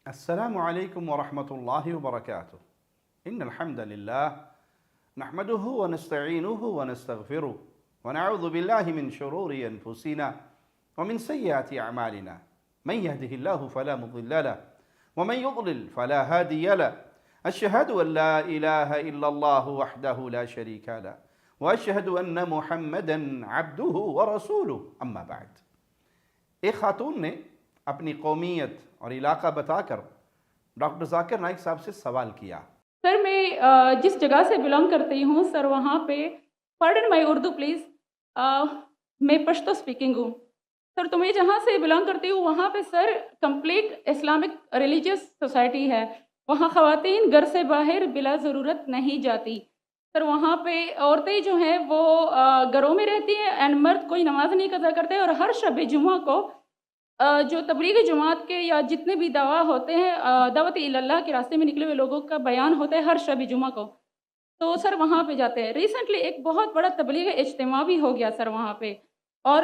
السلام عليكم ورحمة الله وبركاته. إن الحمد لله نحمده ونستعينه ونستغفره ونعوذ بالله من شرور أنفسنا ومن سيئات أعمالنا. من يهده الله فلا مضل له ومن يضلل فلا هادي له. أشهد أن لا إله إلا الله وحده لا شريك له وأشهد أن محمدا عبده ورسوله. أما بعد، ایک خاتون نے اپنی قومیت اور علاقہ بتا کر ڈاکٹر ذاکر نائک صاحب سے سوال کیا. سر میں جس جگہ سے بلانگ کرتی ہوں سر وہاں پہ پارڈن مائی اردو پلیز میں پشتو سپیکنگ ہوں. سر تو میں جہاں سے بلانگ کرتی ہوں وہاں پہ سر کمپلیٹ اسلامک ریلیجیس سوسائٹی ہے. وہاں خواتین گھر سے باہر بلا ضرورت نہیں جاتی. سر وہاں پہ عورتیں جو ہیں وہ گھروں میں رہتی ہیں اینڈ مرد کوئی نماز نہیں قضا کرتے. اور ہر شب جمعہ کو جو تبلیغی جماعت کے یا جتنے بھی دعویٰ ہوتے ہیں دعوت اللہ کے راستے میں نکلے ہوئے لوگوں کا بیان ہوتا ہے ہر شب جمعہ کو. تو سر وہاں پہ جاتے ہیں. ریسنٹلی ایک بہت بڑا تبلیغ اجتماع بھی ہو گیا سر وہاں پہ. اور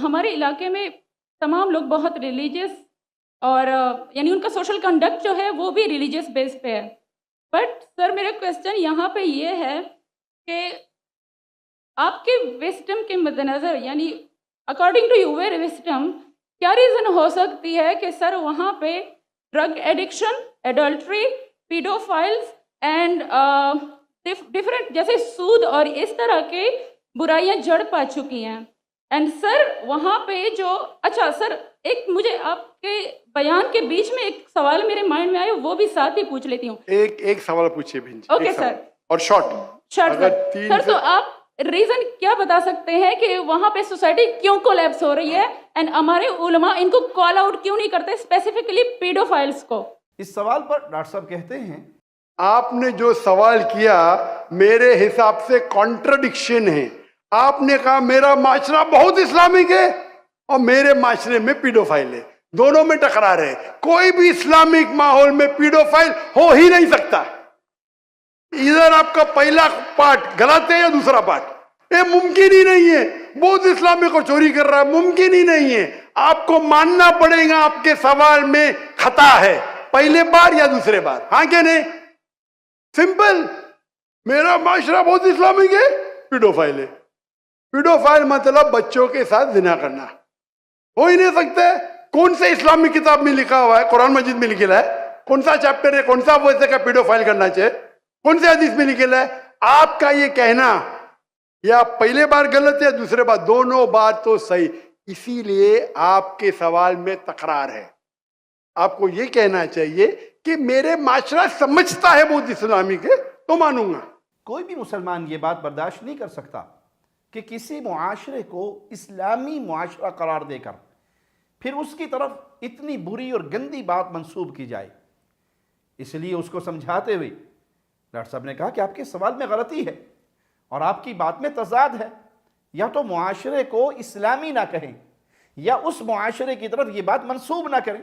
ہمارے علاقے میں تمام لوگ بہت ریلیجیس اور یعنی ان کا سوشل کنڈکٹ جو ہے وہ بھی ریلیجیس بیس پہ ہے. بٹ سر میرا کویسچن یہاں پہ یہ ہے کہ آپ کے وسڈم کے مد نظر یعنی اکارڈنگ ٹو یور وسڈم کیا ریزن ہو سکتی ہے کہ سر وہاں پہ drug addiction, adultery, pedophiles and different جیسے سود اور اس طرح کے برائیاں جڑ پا چکی ہیں. اینڈ سر وہاں پہ جو اچھا سر ایک مجھے آپ کے بیان کے بیچ میں ایک سوال میرے مائنڈ میں آیا وہ بھی ساتھ ہی پوچھ لیتی ہوں. ایک سوال پوچھیے بہن جی. Okay sir. اور شارٹ سر تو آپ ریزن کیا بتا سکتے ہیں کہ وہاں پہ سوسائٹی کیوں کولیپس ہو رہی ہے اینڈ ہمارے علماء ان کو کال آؤٹ کیوں نہیں کرتے اسپیسیفکلی پیڈوفائلز کو؟ اس سوال پر ڈاکٹر صاحب کہتے ہیں آپ نے جو سوال کیا میرے حساب سے کانٹرڈکشن ہے. آپ نے کہا میرا معاشرہ بہت اسلامک ہے اور میرے معاشرے میں پیڈوفائل ہے. دونوں میں ٹکرار ہے. کوئی بھی اسلامک ماحول میں پیڈوفائل ہو ہی نہیں سکتا. ادھر آپ کا پہلا پارٹ غلط ہے یا دوسرا پارٹ یہ ممکن ہی نہیں ہے. بہت اسلامک اور چوری کر رہا ہے ممکن ہی نہیں ہے. آپ کو ماننا پڑے گا آپ کے سوال میں خطا ہے پہلے بار یا دوسرے بار. ہاں کہ نہیں؟ سمپل. میرا معاشرہ بہت اسلامک ہے پیڈوفائل ہے. پیڈوفائل مطلب بچوں کے ساتھ زنا کرنا ہو ہی نہیں سکتا ہے. کون سے اسلامی کتاب میں لکھا ہوا ہے؟ قرآن مجید میں لکھا ہے. کون سا چیپٹر ہے؟ کون سا ویسے کا پیڈوفائل کرنا چاہیے؟ کون سے حدیث میں لکھا ہے؟ آپ کا یہ کہنا یا پہلے بار غلط ہے دوسرے بار دونوں بار تو صحیح. اسی لیے آپ کے سوال میں تکرار ہے. آپ کو یہ کہنا چاہیے کہ میرے معاشرہ سمجھتا ہے بہت اسلامک ہے تو مانوں گا. کوئی بھی مسلمان یہ بات برداشت نہیں کر سکتا کہ کسی معاشرے کو اسلامی معاشرہ قرار دے کر پھر اس کی طرف اتنی بری اور گندی بات منسوب کی جائے. اس لیے اس کو سمجھاتے ہوئے ڈاکٹر صاحب نے کہا کہ آپ کے سوال میں غلطی ہے اور آپ کی بات میں تضاد ہے. یا تو معاشرے کو اسلامی نہ کہیں یا اس معاشرے کی طرف یہ بات منسوب نہ کریں.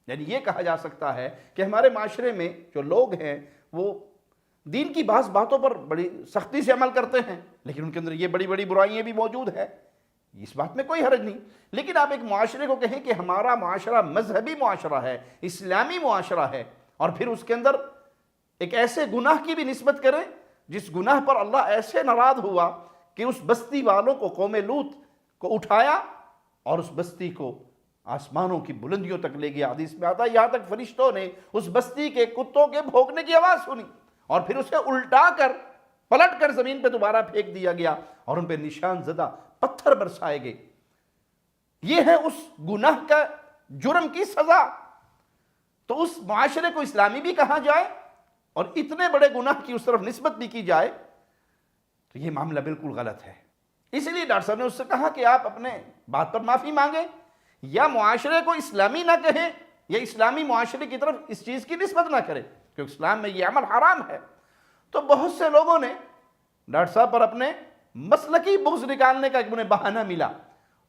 یعنی یہ کہا جا سکتا ہے کہ ہمارے معاشرے میں جو لوگ ہیں وہ دین کی بعض باتوں پر بڑی سختی سے عمل کرتے ہیں لیکن ان کے اندر یہ بڑی بڑی برائیاں بھی موجود ہیں. اس بات میں کوئی حرج نہیں. لیکن آپ ایک معاشرے کو کہیں کہ ہمارا معاشرہ مذہبی معاشرہ ہے، اسلامی معاشرہ ہے، اور پھر اس کے اندر ایک ایسے گناہ کی بھی نسبت کریں جس گناہ پر اللہ ایسے ناراض ہوا کہ اس بستی والوں کو قوم لوط کو اٹھایا اور اس بستی کو آسمانوں کی بلندیوں تک لے گیا. حدیث میں آتا ہے یہاں تک فرشتوں نے اس بستی کے کتوں کے بھونکنے کی آواز سنی اور پھر اسے الٹا کر پلٹ کر زمین پہ دوبارہ پھینک دیا گیا اور ان پہ نشان زدہ پتھر برسائے گئے. یہ ہے اس گناہ کا جرم کی سزا. تو اس معاشرے کو اسلامی بھی کہا جائے اور اتنے بڑے گناہ کی اس طرف نسبت بھی کی جائے تو یہ معاملہ بالکل غلط ہے. اسی لیے ڈاکٹر صاحب نے اس سے کہا کہ آپ اپنے بات پر معافی مانگیں یا معاشرے کو اسلامی نہ کہیں یا اسلامی معاشرے کی طرف اس چیز کی نسبت نہ کریں کیونکہ اسلام میں یہ عمل حرام ہے. تو بہت سے لوگوں نے ڈاکٹر صاحب پر اپنے مسلکی بغض نکالنے کا انہیں بہانہ ملا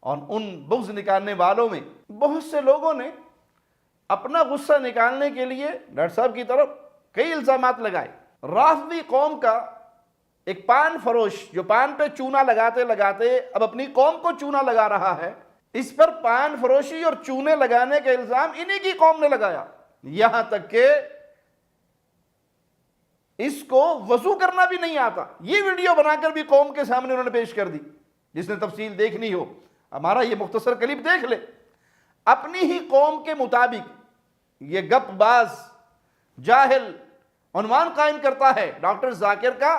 اور ان بغض نکالنے والوں میں بہت سے لوگوں نے اپنا غصہ نکالنے کے لیے ڈاکٹر صاحب کی طرف کئی الزامات لگائے. رافضی قوم کا ایک پان فروش جو پان پہ چونا لگاتے لگاتے اب اپنی قوم کو چونا لگا رہا ہے اس پر پان فروشی اور چونے لگانے کا الزام انہی کی قوم نے لگایا، یہاں تک کہ اس کو وضو کرنا بھی نہیں آتا۔ یہ ویڈیو بنا کر بھی قوم کے سامنے انہوں نے پیش کر دی۔ جس نے تفصیل دیکھنی ہو ہمارا یہ مختصر کلپ دیکھ لے۔ اپنی ہی قوم کے مطابق یہ گپ باز جاہل عنوان قائم کرتا ہے ڈاکٹر ذاکر کا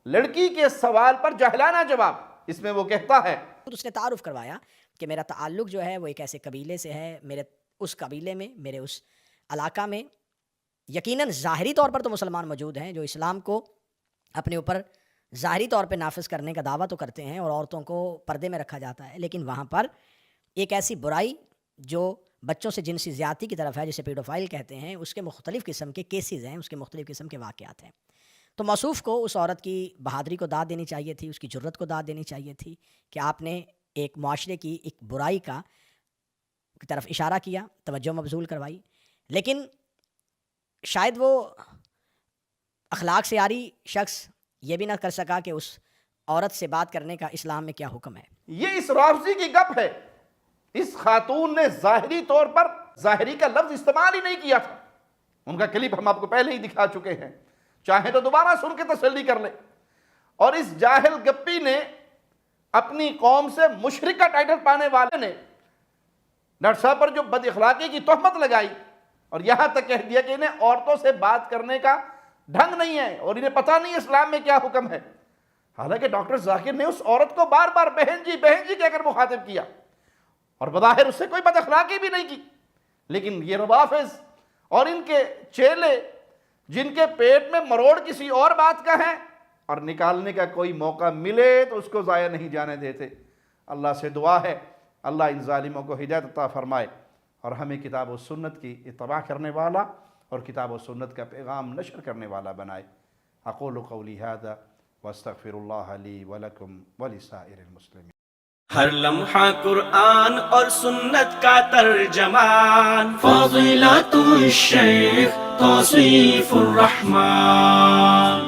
لڑکی کے سوال پر جاہلانہ جواب۔ اس میں وہ کہتا ہے، اس نے تعارف کروایا کہ میرا تعلق جو ہے وہ ایک ایسے قبیلے سے ہے، میرے اس قبیلے میں، میرے اس علاقہ میں یقیناً ظاہری طور پر تو مسلمان موجود ہیں جو اسلام کو اپنے اوپر ظاہری طور پہ نافذ کرنے کا دعویٰ تو کرتے ہیں اور عورتوں کو پردے میں رکھا جاتا ہے، لیکن وہاں پر ایک ایسی برائی جو بچوں سے جنسی زیادتی کی طرف ہے، جسے پیڈوفائل کہتے ہیں، اس کے مختلف قسم کے کیسز ہیں، اس کے مختلف قسم کے واقعات ہیں۔ تو موصوف کو اس عورت کی بہادری کو داد دینی چاہیے تھی، اس کی جرت کو داد دینی چاہیے تھی کہ آپ نے ایک معاشرے کی ایک برائی کی طرف اشارہ کیا، توجہ مبذول کروائی، لیکن شاید وہ اخلاق سے عاری شخص یہ بھی نہ کر سکا کہ اس عورت سے بات کرنے کا اسلام میں کیا حکم ہے۔ یہ اس رافضی کی گپ ہے۔ اس خاتون نے ظاہری طور پر ظاہری کا لفظ استعمال ہی نہیں کیا تھا۔ ان کا کلپ ہم آپ کو پہلے ہی دکھا چکے ہیں، چاہے تو دوبارہ سن کے تسلی کر لیں۔ اور اس جاہل گپی نے اپنی قوم سے مشرک کا ٹائٹل پانے والے نے ڈاکٹر صاحب پر جو بد اخلاقی کی تہمت لگائی اور یہاں تک کہہ دیا کہ انہیں عورتوں سے بات کرنے کا ڈھنگ نہیں ہے اور انہیں پتہ نہیں اسلام میں کیا حکم ہے۔ حالانکہ ڈاکٹر ذاکر نے اس عورت کو بار بار بہن جی کہہ کر مخاطب کیا اور بظاہر اس سے کوئی بد اخلاقی بھی نہیں کی، لیکن یہ روافض اور ان کے چیلے جن کے پیٹ میں مروڑ کسی اور بات کا ہے اور نکالنے کا کوئی موقع ملے تو اس کو ضائع نہیں جانے دیتے۔ اللہ سے دعا ہے اللہ ان ظالموں کو ہدایت عطا فرمائے اور ہمیں کتاب و سنت کی اتباع کرنے والا اور کتاب و سنت کا پیغام نشر کرنے والا بنائے۔ اقول قولی ھذا واستغفر اللہ لی ولکم ولسائر المسلمین۔ ہر لمحہ قرآن اور سنت کا ترجمان، فضیلت الشیخ توصیف الرحمان۔